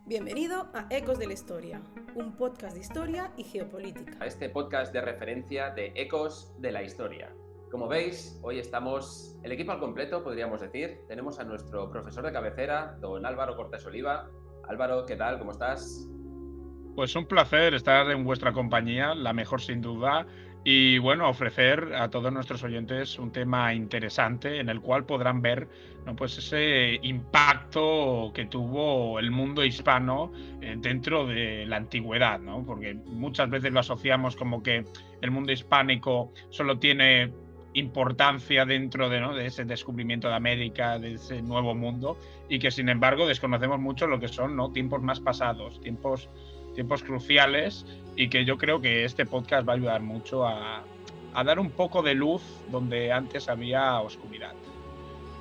Bienvenido a Ecos de la Historia, un podcast de historia y geopolítica. A este podcast de referencia de Ecos de la Historia. Como veis, hoy estamos el equipo al completo, podríamos decir. Tenemos a nuestro profesor de cabecera, don Álvaro Cortés Oliva. Álvaro, ¿qué tal? ¿Cómo estás? Pues un placer estar en vuestra compañía, la mejor sin duda, y bueno, ofrecer a todos nuestros oyentes un tema interesante en el cual podrán ver, ¿no?, pues ese impacto que tuvo el mundo hispano dentro de la antigüedad, ¿no? Porque muchas veces lo asociamos como que el mundo hispánico solo tiene importancia dentro de, ¿no?, de ese descubrimiento de América, de ese nuevo mundo, y que sin embargo desconocemos mucho lo que son, ¿no?, tiempos más pasados, tiempos cruciales, y que yo creo que este podcast va a ayudar mucho a dar un poco de luz donde antes había oscuridad.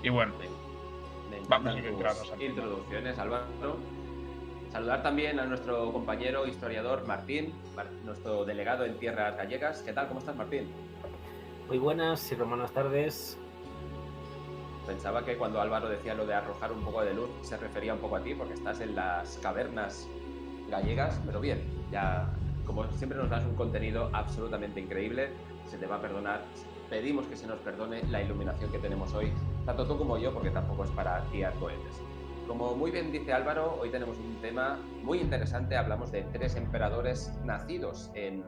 Y bueno, Me vamos encantan a centrarnos tus al tema. introducciones, Álvaro. Saludar también a nuestro compañero historiador Martín, nuestro delegado en tierras gallegas. ¿Qué tal? ¿Cómo estás, Martín? Muy buenas y buenas tardes. Pensaba que cuando Álvaro decía lo de arrojar un poco de luz se refería un poco a ti, porque estás en las cavernas gallegas, pero bien, ya como siempre nos das un contenido absolutamente increíble, se te va a perdonar, pedimos que se nos perdone la iluminación que tenemos hoy, tanto tú como yo, porque tampoco es para tirar cohetes. Como muy bien dice Álvaro, hoy tenemos un tema muy interesante, hablamos de 3 emperadores nacidos en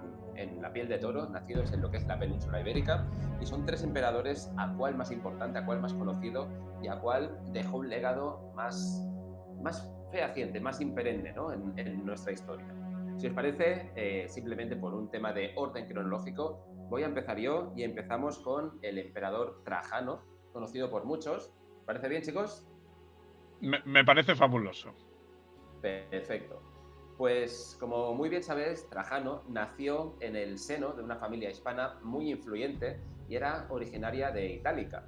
la piel de toro, nacidos en lo que es la península ibérica, y son 3 emperadores a cuál más importante, a cuál más conocido y a cuál dejó un legado más fehaciente, más imperenne, ¿no?, en nuestra historia. Si os parece, simplemente por un tema de orden cronológico, voy a empezar yo y empezamos con el emperador Trajano, conocido por muchos. ¿Parece bien, chicos? Me parece fabuloso. Perfecto. Pues como muy bien sabéis, Trajano nació en el seno de una familia hispana muy influyente y era originaria de Itálica.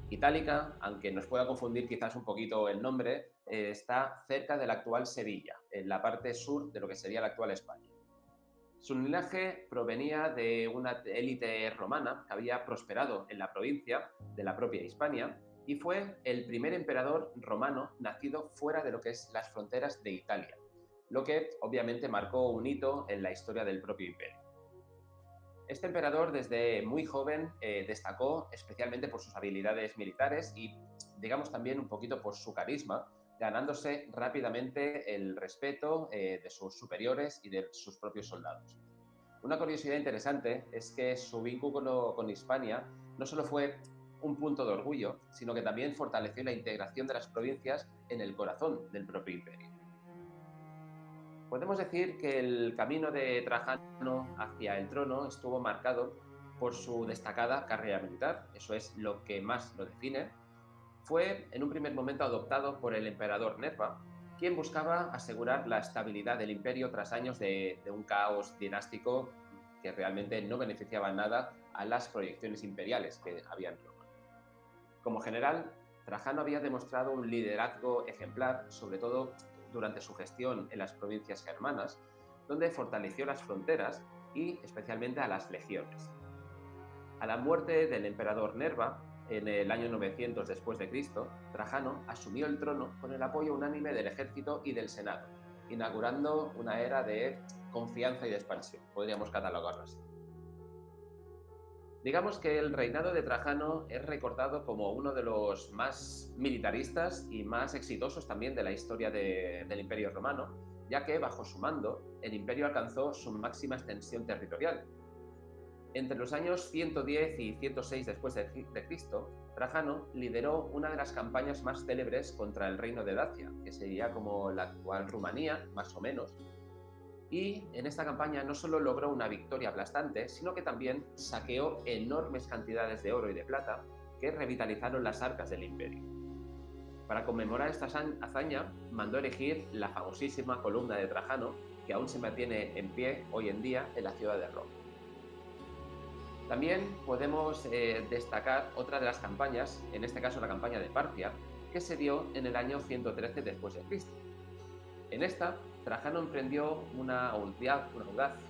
Itálica, aunque nos pueda confundir quizás un poquito el nombre, está cerca de la actual Sevilla, en la parte sur de lo que sería la actual España. Su linaje provenía de una élite romana que había prosperado en la provincia de la propia Hispania y fue el primer emperador romano nacido fuera de lo que es las fronteras de Italia, lo que obviamente marcó un hito en la historia del propio imperio. Este emperador desde muy joven destacó especialmente por sus habilidades militares y, digamos, también un poquito por su carisma, ganándose rápidamente el respeto de sus superiores y de sus propios soldados. Una curiosidad interesante es que su vínculo con Hispania no solo fue un punto de orgullo, sino que también fortaleció la integración de las provincias en el corazón del propio imperio. Podemos decir que el camino de Trajano hacia el trono estuvo marcado por su destacada carrera militar, eso es lo que más lo define. Fue en un primer momento adoptado por el emperador Nerva, quien buscaba asegurar la estabilidad del imperio tras años de un caos dinástico que realmente no beneficiaba nada a las proyecciones imperiales que había en Roma. Como general, Trajano había demostrado un liderazgo ejemplar, sobre todo durante su gestión en las provincias germanas, donde fortaleció las fronteras y especialmente a las legiones. A la muerte del emperador Nerva, en el año 900 después de Cristo, Trajano asumió el trono con el apoyo unánime del ejército y del Senado, inaugurando una era de confianza y de expansión, podríamos catalogarlo así. Digamos que el reinado de Trajano es recordado como uno de los más militaristas y más exitosos también de la historia del Imperio Romano, ya que bajo su mando el imperio alcanzó su máxima extensión territorial. Entre los años 110 y 106 después de Cristo, Trajano lideró una de las campañas más célebres contra el reino de Dacia, que sería como la actual Rumanía, más o menos. Y en esta campaña no solo logró una victoria aplastante, sino que también saqueó enormes cantidades de oro y de plata que revitalizaron las arcas del imperio. Para conmemorar esta hazaña, mandó erigir la famosísima columna de Trajano, que aún se mantiene en pie hoy en día en la ciudad de Roma. También podemos destacar otra de las campañas, en este caso la campaña de Partia, que se dio en el año 113 después de Cristo. En esta, Trajano emprendió una audaz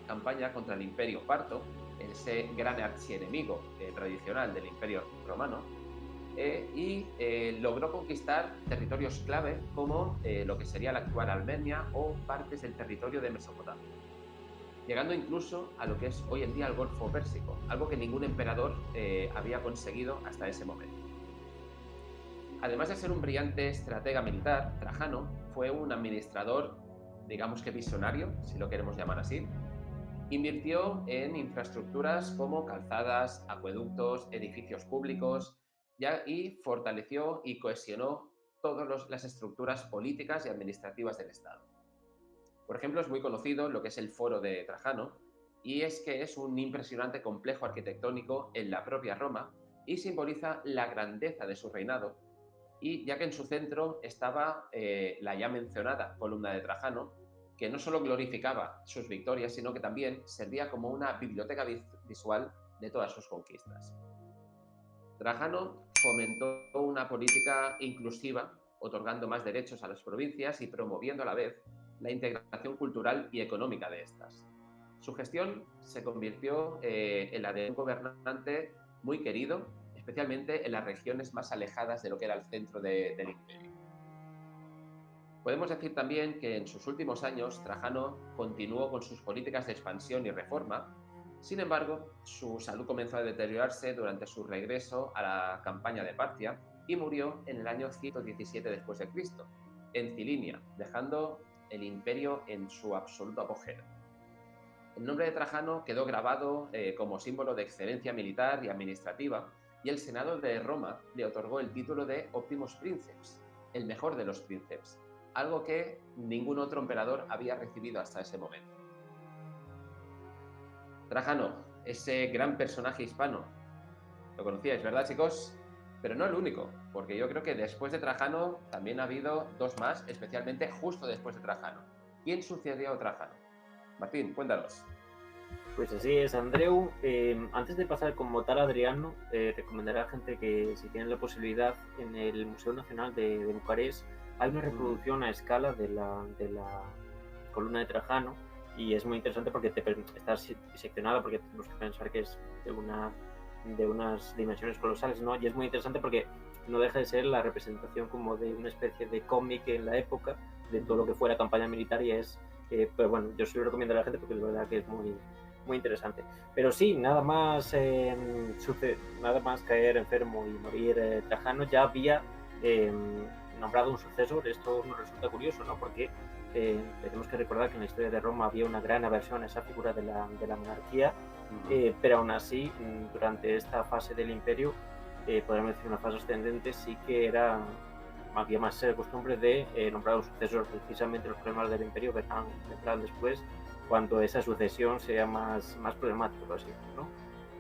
campaña contra el Imperio Parto, ese gran archienemigo tradicional del Imperio Romano, y logró conquistar territorios clave como lo que sería la actual Armenia o partes del territorio de Mesopotamia, llegando incluso a lo que es hoy en día el Golfo Pérsico, algo que ningún emperador había conseguido hasta ese momento. Además de ser un brillante estratega militar, Trajano fue un administrador, digamos que visionario, si lo queremos llamar así. Invirtió en infraestructuras como calzadas, acueductos, edificios públicos, y fortaleció y cohesionó todas las estructuras políticas y administrativas del Estado. Por ejemplo, es muy conocido lo que es el Foro de Trajano, y es que es un impresionante complejo arquitectónico en la propia Roma y simboliza la grandeza de su reinado, y ya que en su centro estaba la ya mencionada columna de Trajano, que no solo glorificaba sus victorias, sino que también servía como una biblioteca visual de todas sus conquistas. Trajano fomentó una política inclusiva, otorgando más derechos a las provincias y promoviendo a la vez la integración cultural y económica de estas. Su gestión se convirtió en la de un gobernante muy querido, especialmente en las regiones más alejadas de lo que era el centro del imperio. Podemos decir también que en sus últimos años Trajano continuó con sus políticas de expansión y reforma. Sin embargo, su salud comenzó a deteriorarse durante su regreso a la campaña de Partia y murió en el año 117 después de Cristo, en Cilicia, dejando el imperio en su absoluto apogeo. El nombre de Trajano quedó grabado como símbolo de excelencia militar y administrativa, y el Senado de Roma le otorgó el título de Optimus Princeps, el mejor de los príncipes, algo que ningún otro emperador había recibido hasta ese momento. Trajano, ese gran personaje hispano, lo conocíais, ¿verdad, chicos? Pero no el único, porque yo creo que después de Trajano también ha habido dos más, especialmente justo después de Trajano. ¿Quién sucedió a Trajano? Martín, cuéntanos. Pues así es, Andreu. Antes de pasar como tal a Adriano, recomendaré a la gente que, si tienen la posibilidad, en el Museo Nacional de Bucarest hay una reproducción a escala de la columna de Trajano, y es muy interesante porque está diseccionada, porque tenemos que pensar que es de unas dimensiones colosales, ¿no? Y es muy interesante porque no deja de ser la representación como de una especie de cómic en la época de todo lo que fue la campaña militar, y es, pues bueno, yo se lo recomiendo a la gente porque es verdad que es muy interesante. Pero sí, nada más caer enfermo y morir Trajano, ya había nombrado un sucesor. Esto nos resulta curioso, ¿no? Porque tenemos que recordar que en la historia de Roma había una gran aversión a esa figura de la monarquía, pero aún así, durante esta fase del imperio, podríamos decir una fase ascendente, sí que había más costumbre de nombrar un sucesor. Precisamente los problemas del imperio vendrán después, cuando esa sucesión sea más problemática, por así decirlo, ¿no?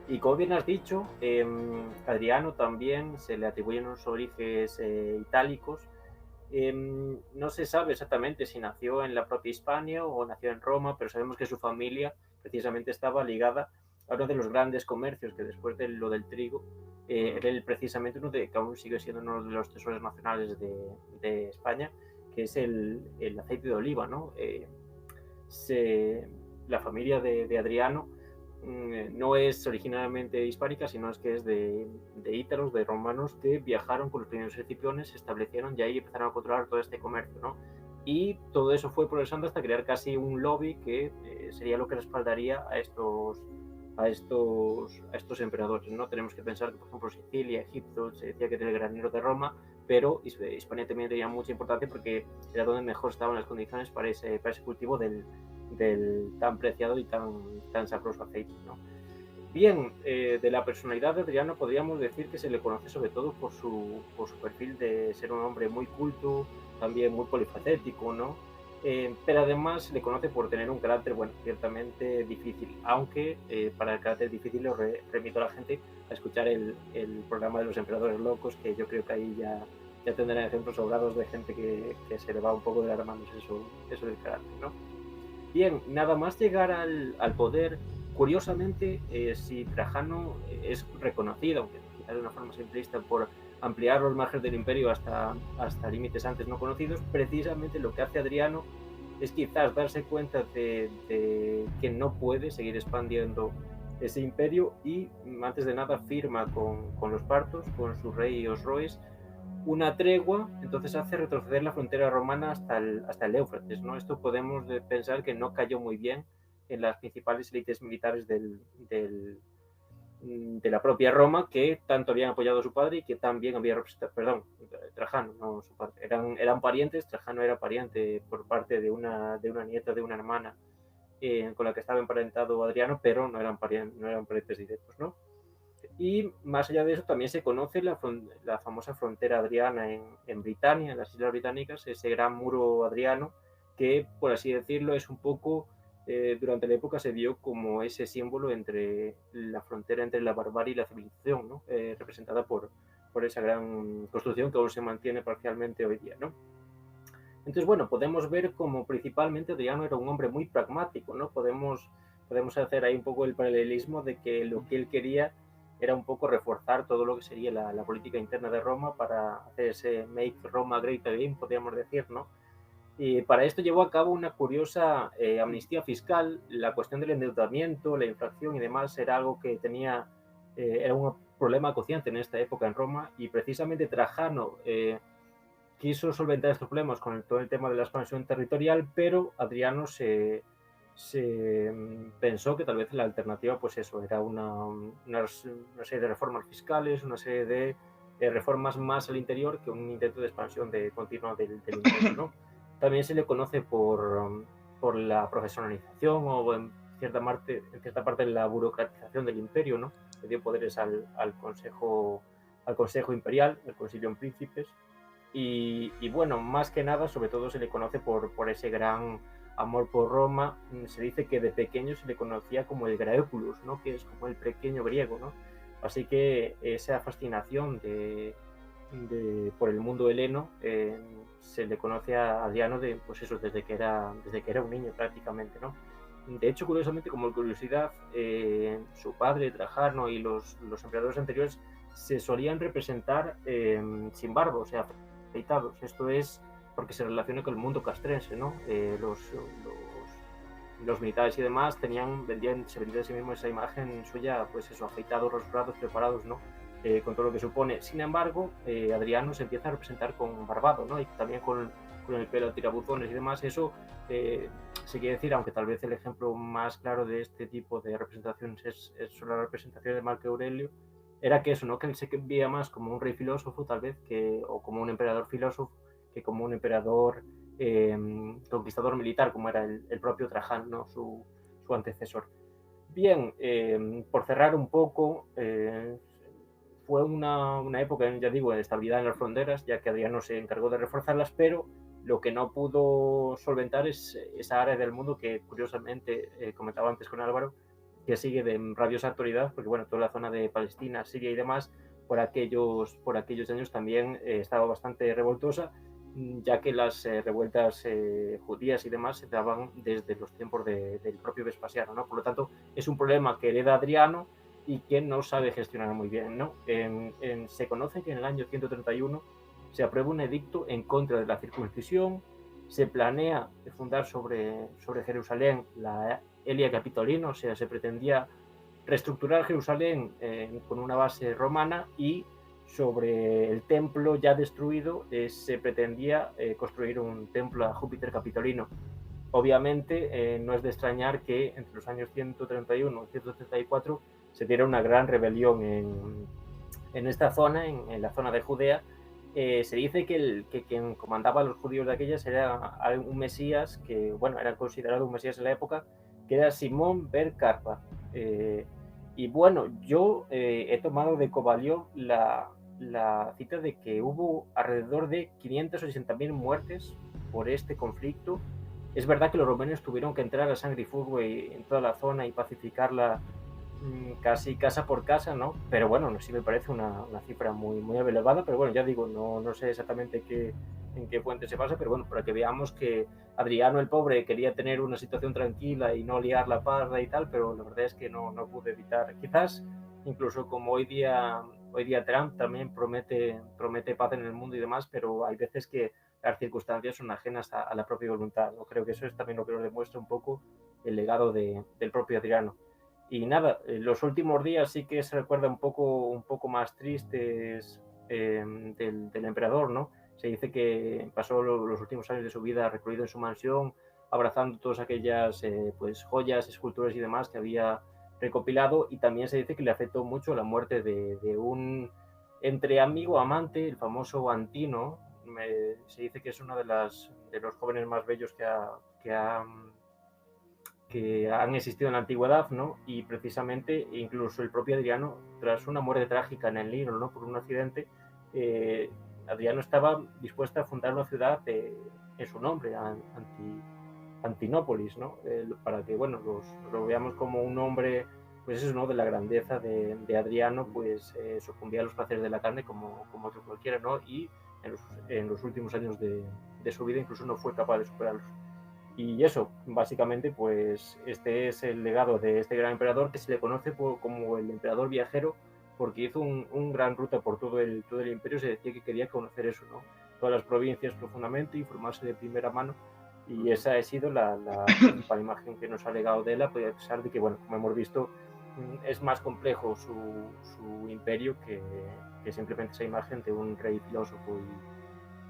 Y como bien has dicho, Adriano también se le atribuyen unos orígenes itálicos. No se sabe exactamente si nació en la propia Hispania o nació en Roma, pero sabemos que su familia precisamente estaba ligada a uno de los grandes comercios que, después de lo del trigo, era precisamente uno que aún sigue siendo uno de los tesoros nacionales de España, que es el aceite de oliva, ¿no? La familia de Adriano no es originalmente hispánica, sino es que es de ítalos, de romanos, que viajaron con los primeros escipiones, se establecieron y ahí empezaron a controlar todo este comercio, ¿no? Y todo eso fue progresando hasta crear casi un lobby que sería lo que respaldaría a estos emperadores, ¿no? Tenemos que pensar que, por ejemplo, Sicilia, Egipto, se decía que era el granero de Roma, pero Hispania también tenía mucha importancia porque era donde mejor estaban las condiciones para ese cultivo del tan preciado y tan sabroso aceite, ¿no? Bien, de la personalidad de Adriano podríamos decir que se le conoce sobre todo por su perfil de ser un hombre muy culto, también muy polifacético, ¿no? Pero además se le conoce por tener un carácter, bueno, ciertamente difícil, aunque para el carácter difícil lo remito a la gente a escuchar el programa de los emperadores locos, que yo creo que ahí ya tendrán ejemplos sobrados de gente que se le va un poco de las manos eso del carácter, ¿no? Bien, nada más llegar al poder, curiosamente, si Trajano es reconocido, aunque quizás de una forma simplista, por ampliar los márgenes del imperio hasta límites antes no conocidos, precisamente lo que hace Adriano es quizás darse cuenta de que no puede seguir expandiendo ese imperio y antes de nada firma con los partos, con su rey Osroes, una tregua, entonces hace retroceder la frontera romana hasta el Éufrates, ¿no? Esto podemos pensar que no cayó muy bien en las principales élites militares de la propia Roma, que tanto habían apoyado a su padre y que también había representado, perdón, Trajano, no su padre, eran parientes. Trajano era pariente por parte de una nieta de una hermana con la que estaba emparentado Adriano, pero no eran parientes directos, ¿no? Y más allá de eso también se conoce la famosa frontera adriana en Britania, en las Islas Británicas, ese gran muro adriano que, por así decirlo, es un poco, durante la época se vio como ese símbolo entre la frontera entre la barbarie y la civilización, ¿no? Representada por esa gran construcción que aún se mantiene parcialmente hoy día, ¿no? Entonces, bueno, podemos ver como principalmente Adriano era un hombre muy pragmático, ¿no? Podemos hacer ahí un poco el paralelismo de que lo que él quería era un poco reforzar todo lo que sería la política interna de Roma para hacer ese Make Roma Great Again, podríamos decir, ¿no? Y para esto llevó a cabo una curiosa amnistía fiscal. La cuestión del endeudamiento, la inflación y demás era algo que era un problema acuciante en esta época en Roma, y precisamente Trajano quiso solventar estos problemas con todo el tema de la expansión territorial, pero Adriano se pensó que tal vez la alternativa, pues eso, era una serie de reformas fiscales, una serie de reformas más al interior que un intento de expansión continua del imperio, ¿no? También se le conoce por la profesionalización o en cierta parte la burocratización del imperio, ¿no? Que dio poderes al Consejo Imperial, el Consilium Príncipes. Y bueno, más que nada, sobre todo se le conoce por ese gran amor por Roma. Se dice que de pequeño se le conocía como el Graeculus, ¿no? Que es como el pequeño griego, ¿no? Así que esa fascinación por el mundo heleno se le conoce a Adriano pues eso, desde que era un niño prácticamente, ¿no? De hecho, curiosamente, como curiosidad, su padre Trajano y los emperadores anteriores se solían representar sin barba, o sea, afeitados. Esto es porque se relaciona con el mundo castrense, ¿no? Los militares y demás se vendían a sí mismos esa imagen suya, pues eso, afeitados, rosurados, preparados, ¿no? Con todo lo que supone. Sin embargo, Adriano se empieza a representar con barbado, ¿no? Y también con el pelo a tirabuzones y demás. Eso se quiere decir, aunque tal vez el ejemplo más claro de este tipo de representaciones es la representación de Marco Aurelio, era que eso, ¿no? Que él se veía más como un rey filósofo, tal vez, o como un emperador filósofo, que como un emperador conquistador militar, como era el propio Trajano, ¿no? Su antecesor. Bien, por cerrar un poco, fue una época, ya digo, de estabilidad en las fronteras, ya que Adriano se encargó de reforzarlas, pero lo que no pudo solventar es esa área del mundo que, curiosamente, comentaba antes con Álvaro, que sigue de rabiosa actualidad, porque bueno, toda la zona de Palestina, Siria y demás, por aquellos años también estaba bastante revoltosa, ya que las revueltas judías y demás se daban desde los tiempos del propio Vespasiano, ¿no? Por lo tanto, es un problema que hereda Adriano y que no sabe gestionar muy bien, ¿no? Se conoce que en el año 131 se aprueba un edicto en contra de la circuncisión, se planea fundar sobre Jerusalén la Elia Capitolina, o sea, se pretendía reestructurar Jerusalén con una base romana, y sobre el templo ya destruido se pretendía construir un templo a Júpiter Capitolino. Obviamente no es de extrañar que entre los años 131 y 134 se diera una gran rebelión en esta zona, en la zona de Judea. Se dice que quien comandaba a los judíos de aquellas era un mesías que, bueno, era considerado un mesías en la época, que era Simón Ber Carpa. Y bueno, yo he tomado de Kovalyov la cita de que hubo alrededor de 580.000 muertes por este conflicto. Es verdad que los romanos tuvieron que entrar a sangre y fuego en toda la zona y pacificarla casi casa por casa, ¿no? Pero bueno, sí me parece una cifra muy, muy elevada, pero bueno, ya digo, no sé exactamente en qué fuente se basa, pero bueno, para que veamos que Adriano el pobre quería tener una situación tranquila y no liar la parda y tal, pero la verdad es que no pudo evitar. Quizás incluso como hoy día Trump también promete paz en el mundo y demás, pero hay veces que las circunstancias son ajenas a la propia voluntad, ¿no? Creo que eso es también lo que nos demuestra un poco el legado del propio Adriano. Y nada, los últimos días sí que se recuerda un poco más tristes del emperador, ¿no? Se dice que pasó los últimos años de su vida recluido en su mansión, abrazando todas aquellas pues, joyas, esculturas y demás que había recopilado, y también se dice que le afectó mucho la muerte de un entre amigo amante, el famoso Antino. Se dice que es uno de los jóvenes más bellos que han existido en la antigüedad, ¿no? Y precisamente incluso el propio Adriano, tras una muerte trágica en el Nilo, ¿no? Por un accidente, Adriano estaba dispuesto a fundar una ciudad en su nombre, Antinópolis, ¿no? Para que, bueno, lo veamos como un hombre, pues eso, ¿no? De la grandeza de Adriano, pues sucumbía a los placeres de la carne como otro cualquiera, ¿no? Y en los últimos años de su vida incluso no fue capaz de superarlos. Y eso, básicamente, pues este es el legado de este gran emperador, que se le conoce como el emperador viajero, porque hizo un gran ruta por todo el imperio. Se decía que quería conocer eso, ¿no? Todas las provincias profundamente, informarse de primera mano, y esa ha sido la principal imagen que nos ha legado de él, a pesar de que, bueno, como hemos visto, es más complejo su imperio que simplemente esa imagen de un rey filósofo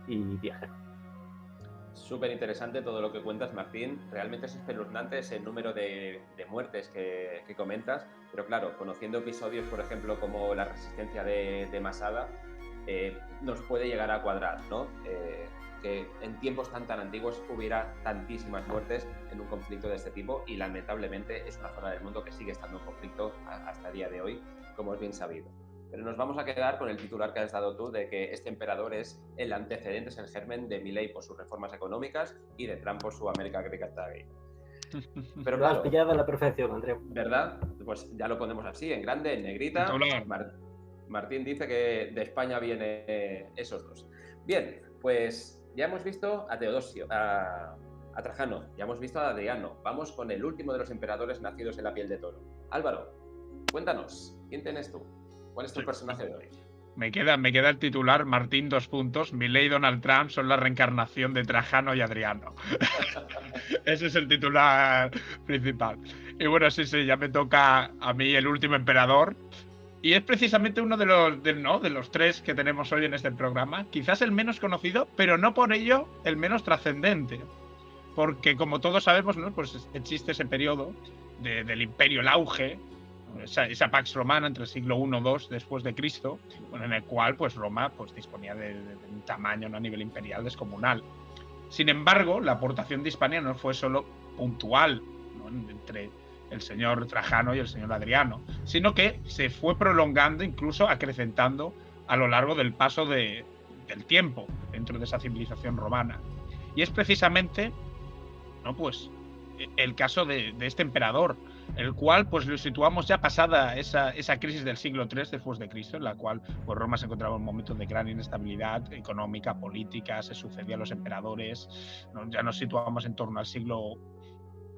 y viajero. Súper interesante todo lo que cuentas, Martín. Realmente es espeluznante ese número de muertes que comentas, pero claro, conociendo episodios, por ejemplo, como la resistencia de Masada, nos puede llegar a cuadrar, ¿no? Que en tiempos tan antiguos hubiera tantísimas muertes en un conflicto de este tipo, y lamentablemente es una zona del mundo que sigue estando en conflicto hasta el día de hoy, como es bien sabido. Pero nos vamos a quedar con el titular que has dado tú, de que este emperador es el antecedente, es el germen de Milei por sus reformas económicas y de Trump por su América Gay. Pero claro, lo has pillado a la perfección, Andreu. ¿Verdad? Pues ya lo ponemos así, en grande, en negrita. Martín dice que de España viene esos dos. Bien, pues ya hemos visto a Teodosio, a Trajano, ya hemos visto a Adriano. Vamos con el último de los emperadores nacidos en la piel de toro. Álvaro, cuéntanos, ¿quién tienes tú? ¿Cuál es tu personaje de hoy? Me queda el titular, Martín, Milei y Donald Trump son la reencarnación de Trajano y Adriano. Ese es el titular principal. Y bueno, sí, ya me toca a mí el último emperador. Y es precisamente uno de los tres que tenemos hoy en este programa. Quizás el menos conocido, pero no por ello el menos trascendente. Porque como todos sabemos, ¿no? Pues existe ese periodo del imperio, el auge, esa Pax Romana entre el siglo I y II después de Cristo, bueno, en el cual pues Roma pues disponía de un tamaño, ¿no? A nivel imperial descomunal. Sin embargo, la aportación de Hispania no fue solo puntual, ¿no? Entre el señor Trajano y el señor Adriano, sino que se fue prolongando, incluso acrecentando a lo largo del paso del tiempo dentro de esa civilización romana. Y es precisamente, ¿no? Pues el caso de este emperador, el cual pues lo situamos ya pasada esa crisis del siglo III después de Cristo, en la cual pues, Roma se encontraba en un momento de gran inestabilidad económica, política, se sucedían los emperadores, ¿no? Ya nos situamos en torno al siglo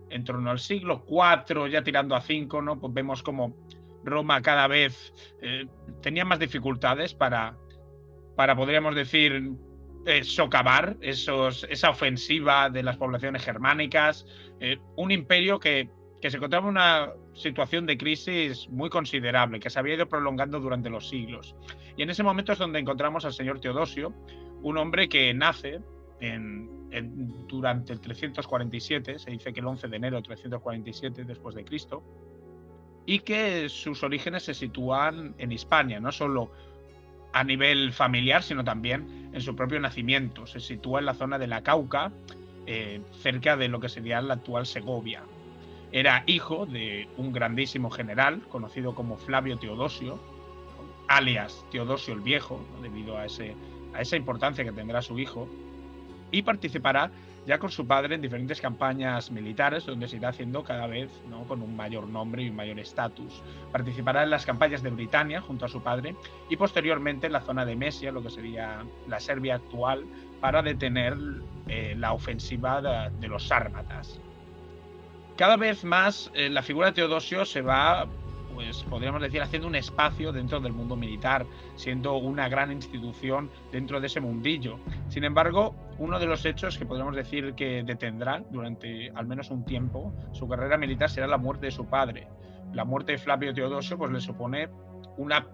IV, ya tirando a V, ¿no? Pues vemos como Roma cada vez tenía más dificultades para podríamos decir, socavar esa ofensiva de las poblaciones germánicas, un imperio que se encontraba en una situación de crisis muy considerable, que se había ido prolongando durante los siglos. Y en ese momento es donde encontramos al señor Teodosio, un hombre que nace durante el 347, se dice que el 11 de enero de 347 después de Cristo, y que sus orígenes se sitúan en Hispania, no solo a nivel familiar, sino también en su propio nacimiento. Se sitúa en la zona de la Cauca, cerca de lo que sería la actual Segovia. Era hijo de un grandísimo general conocido como Flavio Teodosio, alias Teodosio el Viejo, ¿no? Debido a esa importancia que tendrá su hijo, y participará ya con su padre en diferentes campañas militares, donde se irá haciendo cada vez, ¿no? Con un mayor nombre y un mayor estatus. Participará en las campañas de Britania junto a su padre y posteriormente en la zona de Mesia, lo que sería la Serbia actual, para detener la ofensiva de los sármatas. Cada vez más la figura de Teodosio se va, pues podríamos decir, haciendo un espacio dentro del mundo militar, siendo una gran institución dentro de ese mundillo. Sin embargo, uno de los hechos que podríamos decir que detendrá durante al menos un tiempo su carrera militar será la muerte de su padre, la muerte de Flavio Teodosio pues le supone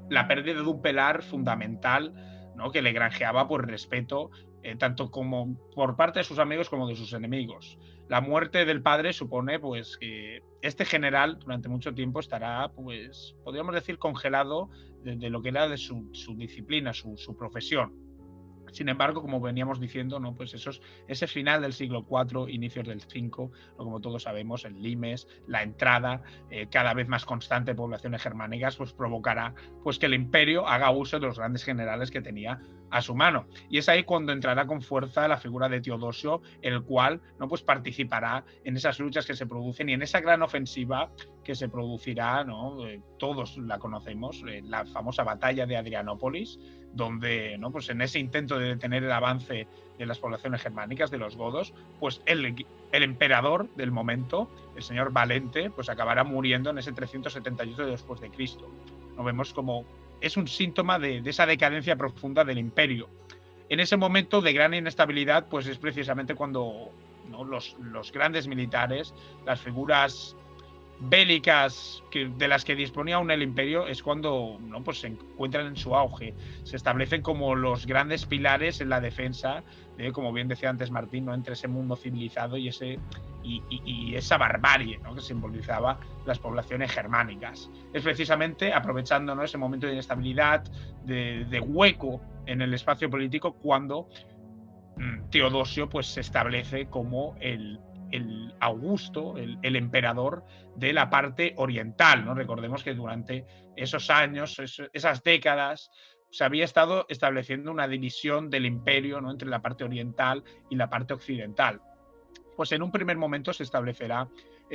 la pérdida de un pilar fundamental, ¿no?, que le granjeaba por respeto, tanto como por parte de sus amigos como de sus enemigos. La muerte del padre supone pues que este general durante mucho tiempo estará, pues podríamos decir, congelado de lo que era de su disciplina, su profesión. Sin embargo, como veníamos diciendo, ¿no?, pues ese final del siglo IV, inicios del V, ¿no?, como todos sabemos, el limes, la entrada cada vez más constante de poblaciones germánicas, pues provocará pues que el imperio haga uso de los grandes generales que tenía a su mano. Y es ahí cuando entrará con fuerza la figura de Teodosio, el cual, ¿no?, pues participará en esas luchas que se producen y en esa gran ofensiva que se producirá, ¿no?, todos la conocemos, la famosa batalla de Adrianópolis, donde, ¿no?, pues en ese intento de detener el avance de las poblaciones germánicas, de los godos, pues el emperador del momento, el señor Valente, pues acabará muriendo en ese 378 después de Cristo. Nos vemos como es un síntoma de esa decadencia profunda del imperio. En ese momento de gran inestabilidad, pues es precisamente cuando, ¿no?, los grandes militares, las figuras bélicas de las que disponía aún el imperio, es cuando, ¿no?, pues se encuentran en su auge, se establecen como los grandes pilares en la defensa de, como bien decía antes Martín, ¿no?, entre ese mundo civilizado y esa barbarie, ¿no?, que simbolizaba las poblaciones germánicas. Es precisamente aprovechando, ¿no?, ese momento de inestabilidad, de hueco en el espacio político, cuando Teodosio pues se establece como el Augusto, el emperador de la parte oriental, ¿no? Recordemos que durante esos años, esas décadas, se había estado estableciendo una división del imperio, ¿no?, entre la parte oriental y la parte occidental. Pues en un primer momento se establecerá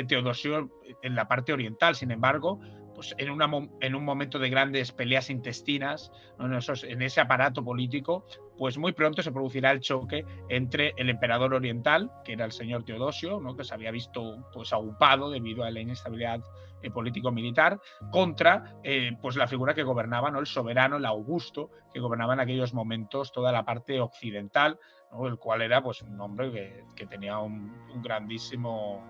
Teodosio en la parte oriental. Sin embargo, pues en un momento de grandes peleas intestinas, ¿no?, en ese aparato político, pues muy pronto se producirá el choque entre el emperador oriental, que era el señor Teodosio, ¿no?, que se había visto pues agrupado debido a la inestabilidad político-militar, contra pues la figura que gobernaba, ¿no?, el soberano, el Augusto, que gobernaba en aquellos momentos toda la parte occidental, ¿no?, el cual era pues un hombre que tenía un grandísimo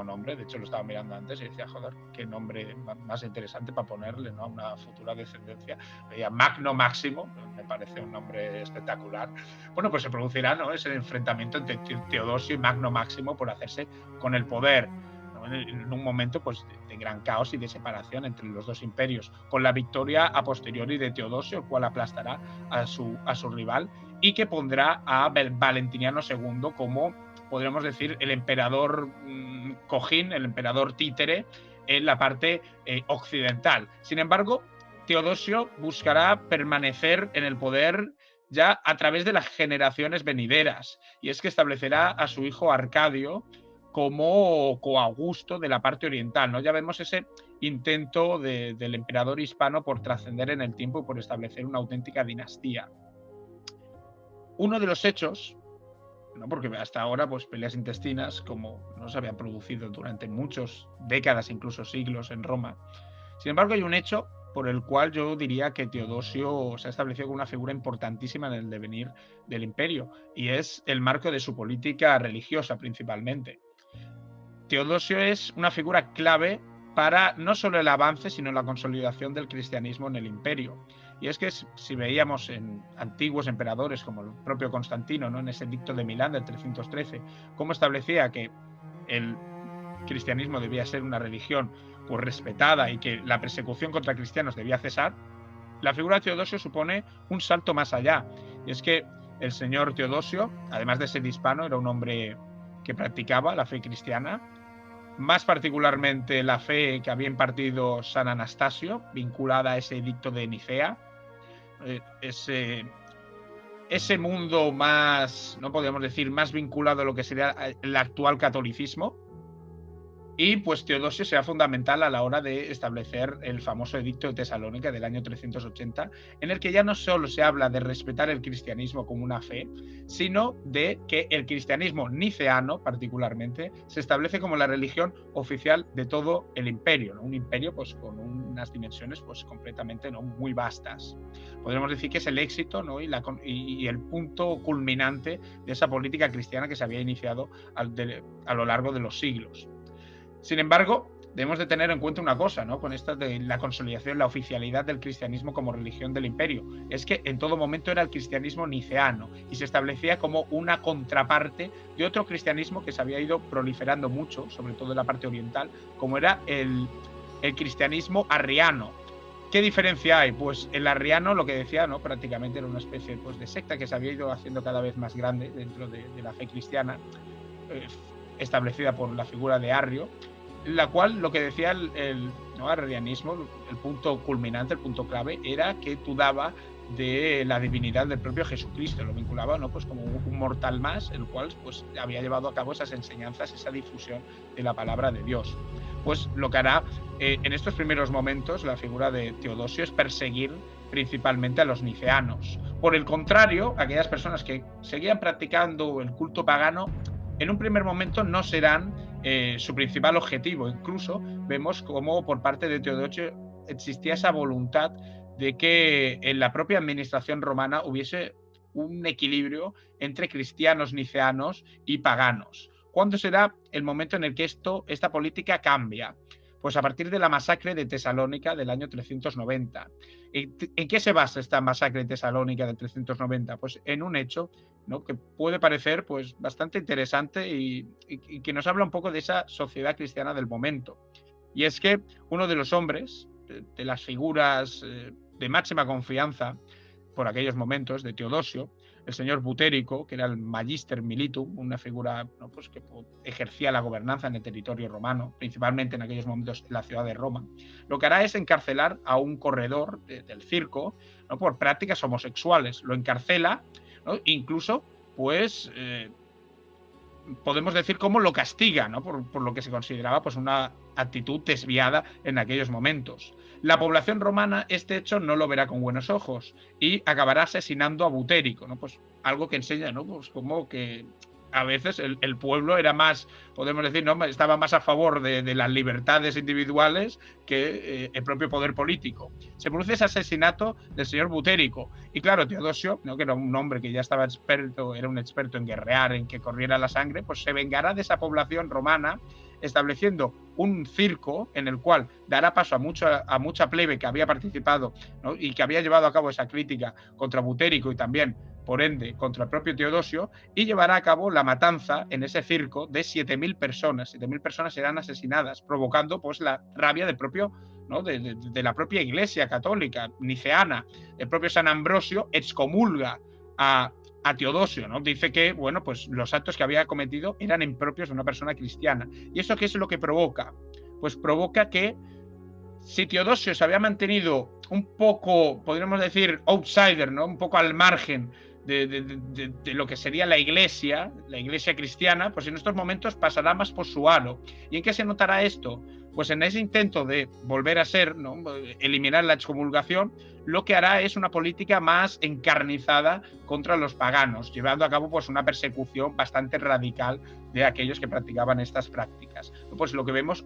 nombre. De hecho, lo estaba mirando antes y decía, joder, qué nombre más interesante para ponerle, ¿no?, a una futura descendencia. Veía Magno Máximo, me parece un nombre espectacular. Bueno, pues se producirá, ¿no?, ese enfrentamiento entre Teodosio y Magno Máximo por hacerse con el poder, ¿no?, en un momento pues de gran caos y de separación entre los dos imperios, con la victoria a posteriori de Teodosio, el cual aplastará a su rival y que pondrá a Valentiniano II como, podríamos decir, el emperador cojín, el emperador títere en la parte occidental. Sin embargo, Teodosio buscará permanecer en el poder ya a través de las generaciones venideras, y es que establecerá a su hijo Arcadio como coaugusto de la parte oriental, ¿no? Ya vemos ese intento del emperador hispano por trascender en el tiempo y por establecer una auténtica dinastía. Uno de los hechos, ¿no?, porque hasta ahora pues peleas intestinas como no se habían producido durante muchas décadas, incluso siglos en Roma. Sin embargo, hay un hecho por el cual yo diría que Teodosio se ha establecido como una figura importantísima en el devenir del imperio, y es el marco de su política religiosa principalmente. Teodosio es una figura clave para no solo el avance, sino la consolidación del cristianismo en el imperio. Y es que si veíamos en antiguos emperadores como el propio Constantino, ¿no?, en ese edicto de Milán del 313, cómo establecía que el cristianismo debía ser una religión pues respetada y que la persecución contra cristianos debía cesar, la figura de Teodosio supone un salto más allá. Y es que el señor Teodosio, además de ser hispano, era un hombre que practicaba la fe cristiana, más particularmente la fe que había impartido San Anastasio, vinculada a ese edicto de Nicea, ese mundo más, no podríamos decir, más vinculado a lo que sería el actual catolicismo. Y pues Teodosio será fundamental a la hora de establecer el famoso edicto de Tesalónica del año 380, en el que ya no solo se habla de respetar el cristianismo como una fe, sino de que el cristianismo niceano, particularmente, se establece como la religión oficial de todo el imperio, ¿no? Un imperio pues con unas dimensiones pues completamente, ¿no?, muy vastas. Podríamos decir que es el éxito, ¿no?, y el punto culminante de esa política cristiana que se había iniciado a lo largo de los siglos. Sin embargo, debemos de tener en cuenta una cosa, ¿no? Con esta de la consolidación, la oficialidad del cristianismo como religión del imperio, es que en todo momento era el cristianismo niceano y se establecía como una contraparte de otro cristianismo que se había ido proliferando mucho, sobre todo en la parte oriental, como era el cristianismo arriano. ¿Qué diferencia hay? Pues el arriano, lo que decía, ¿no? Prácticamente era una especie, pues, de secta que se había ido haciendo cada vez más grande dentro de la fe cristiana, establecida por la figura de Arrio, la cual lo que decía el arrianismo, el punto culminante, el punto clave, era que dudaba de la divinidad del propio Jesucristo, lo vinculaba, ¿no? Pues como un mortal más, el cual pues había llevado a cabo esas enseñanzas, esa difusión de la palabra de Dios. Pues lo que hará en estos primeros momentos la figura de Teodosio es perseguir principalmente a los niceanos. Por el contrario, aquellas personas que seguían practicando el culto pagano, en un primer momento no serán su principal objetivo. Incluso vemos cómo por parte de Teodosio existía esa voluntad de que en la propia administración romana hubiese un equilibrio entre cristianos niceanos y paganos. ¿Cuándo será el momento en el que esta política cambia? Pues a partir de la masacre de Tesalónica del año 390. ¿En qué se basa esta masacre de Tesalónica del 390? Pues en un hecho, ¿no?, que puede parecer pues bastante interesante y que nos habla un poco de esa sociedad cristiana del momento. Y es que uno de los hombres, de las figuras de máxima confianza por aquellos momentos de Teodosio, el señor Butérico, que era el Magister Militum, una figura, ¿no?, pues que ejercía la gobernanza en el territorio romano, principalmente en aquellos momentos en la ciudad de Roma, lo que hará es encarcelar a un corredor del circo, ¿no?, por prácticas homosexuales. Lo encarcela, ¿no?, incluso pues podemos decir cómo lo castiga, ¿no?, por lo que se consideraba pues una actitud desviada en aquellos momentos. La población romana este hecho no lo verá con buenos ojos y acabará asesinando a Butérico, ¿no? Pues algo que enseña, ¿no?, pues como que a veces el pueblo era más, podemos decir, ¿no?, estaba más a favor de las libertades individuales que el propio poder político. Se produce ese asesinato del señor Butérico y claro, Teodosio, ¿no?, que era un hombre que ya estaba era un experto en guerrear, en que corriera la sangre, pues se vengará de esa población romana, estableciendo un circo en el cual dará paso a mucha plebe que había participado, ¿no?, y que había llevado a cabo esa crítica contra Butérico y también, por ende, contra el propio Teodosio, y llevará a cabo la matanza en ese circo de 7.000 personas. 7.000 personas serán asesinadas, provocando pues la rabia del propio, ¿no?, de la propia Iglesia católica niceana. El propio San Ambrosio excomulga a Teodosio, ¿no? Dice que, bueno, pues los actos que había cometido eran impropios de una persona cristiana. ¿Y eso qué es lo que provoca? Pues provoca que si Teodosio se había mantenido un poco, podríamos decir, outsider, ¿no?, un poco al margen de lo que sería la iglesia cristiana, pues en estos momentos pasará más por su halo. ¿Y en qué se notará esto? Pues en ese intento de volver a ser, ¿no?, eliminar la excomulgación, lo que hará es una política más encarnizada contra los paganos, llevando a cabo pues una persecución bastante radical de aquellos que practicaban estas prácticas. Pues lo que vemos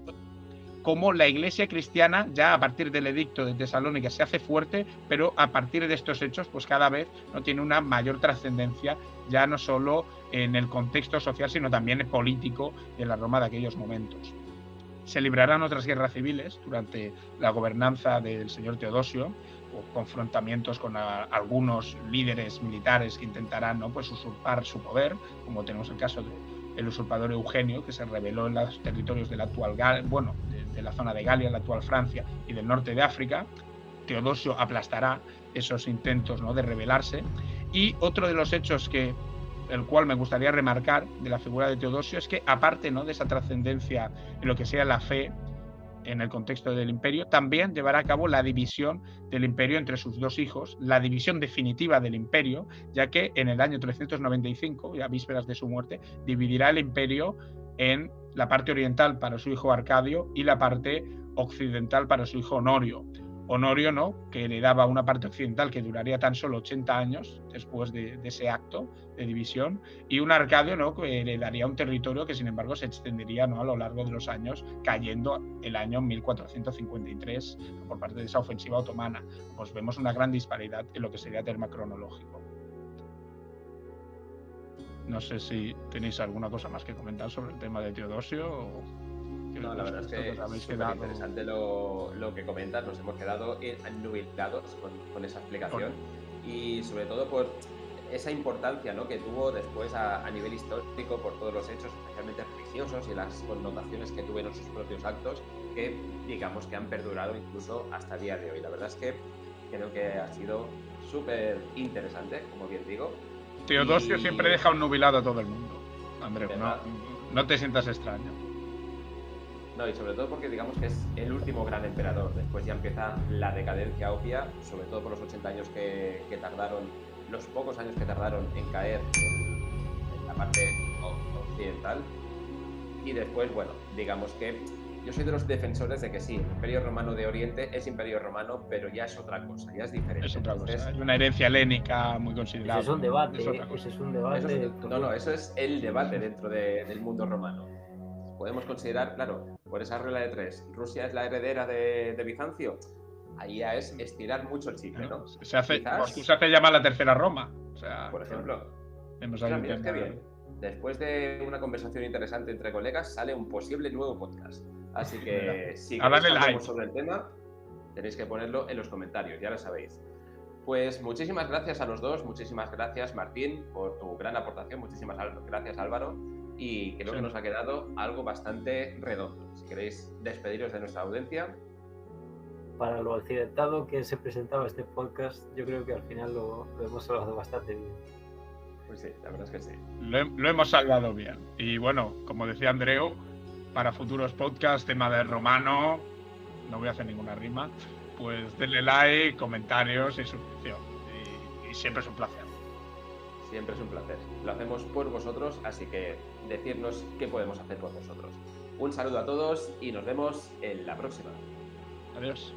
como la iglesia cristiana ya a partir del edicto de Tesalónica se hace fuerte, pero a partir de estos hechos pues cada vez no tiene una mayor trascendencia, ya no solo en el contexto social sino también político de la Roma de aquellos momentos. Se librarán otras guerras civiles durante la gobernanza del señor Teodosio, o confrontamientos con algunos líderes militares que intentarán, ¿no?, pues usurpar su poder, como tenemos el caso del usurpador Eugenio, que se rebeló en los territorios de la actual de la zona de Galia, la actual Francia, y del norte de África. Teodosio aplastará esos intentos, ¿no?, de rebelarse. Y otro de los hechos el cual me gustaría remarcar de la figura de Teodosio es que, aparte, ¿no?, de esa trascendencia en lo que sea la fe en el contexto del imperio, también llevará a cabo la división del imperio entre sus dos hijos, la división definitiva del imperio, ya que en el año 395, ya vísperas de su muerte, dividirá el imperio en la parte oriental para su hijo Arcadio y la parte occidental para su hijo Honorio. Honorio, ¿no?, que heredaba una parte occidental que duraría tan solo 80 años después de ese acto de división, y un Arcadio, ¿no?, que heredaría un territorio que sin embargo se extendería, ¿no?, a lo largo de los años, cayendo el año 1453 por parte de esa ofensiva otomana. Pues vemos una gran disparidad en lo que sería tema cronológico. No sé si tenéis alguna cosa más que comentar sobre el tema de Teodosio o No, la verdad es que es súper interesante lo que comentas, nos hemos quedado annubilados con esa explicación y sobre todo por esa importancia, ¿no?, que tuvo después a nivel histórico por todos los hechos, especialmente religiosos y las connotaciones que tuvieron sus propios actos, que digamos que han perdurado incluso hasta el día de hoy. La verdad es que creo que ha sido súper interesante, como bien digo. Teodosio siempre deja un nubilado a todo el mundo, Andreu, no te sientas extraño. No, y sobre todo porque digamos que es el último gran emperador. Después ya empieza la decadencia obvia, sobre todo por los 80 años que tardaron, los pocos años que tardaron en caer en la parte occidental. Y después, bueno, digamos que yo soy de los defensores de que sí, el Imperio Romano de Oriente es Imperio Romano, pero ya es otra cosa, ya es diferente. Es otra cosa, hay una herencia helénica muy considerable. Eso es un debate, eso es el debate dentro del mundo romano. Podemos considerar, claro, por esa regla de tres, Rusia es la heredera de Bizancio. Ahí ya es estirar mucho el chicle, ¿no? Se hace llamar la tercera Roma. O sea, por ejemplo. Mira, qué bien. Después de una conversación interesante entre colegas, sale un posible nuevo podcast. Así que si queréis hablar sobre el tema, tenéis que ponerlo en los comentarios, ya lo sabéis. Pues muchísimas gracias a los dos, muchísimas gracias Martín por tu gran aportación, muchísimas gracias Álvaro, y creo que nos ha quedado algo bastante redondo. Si queréis despediros de nuestra audiencia. Para lo accidentado que se presentaba este podcast, yo creo que al final lo hemos salvado bastante bien. Pues sí, la verdad es que sí. Lo hemos salvado bien. Y bueno, como decía Andreu, para futuros podcasts, tema de romano, no voy a hacer ninguna rima, pues denle like, comentarios y suscripción. Y siempre es un placer. Siempre es un placer. Lo hacemos por vosotros, así que decirnos qué podemos hacer por vosotros. Un saludo a todos y nos vemos en la próxima. Adiós.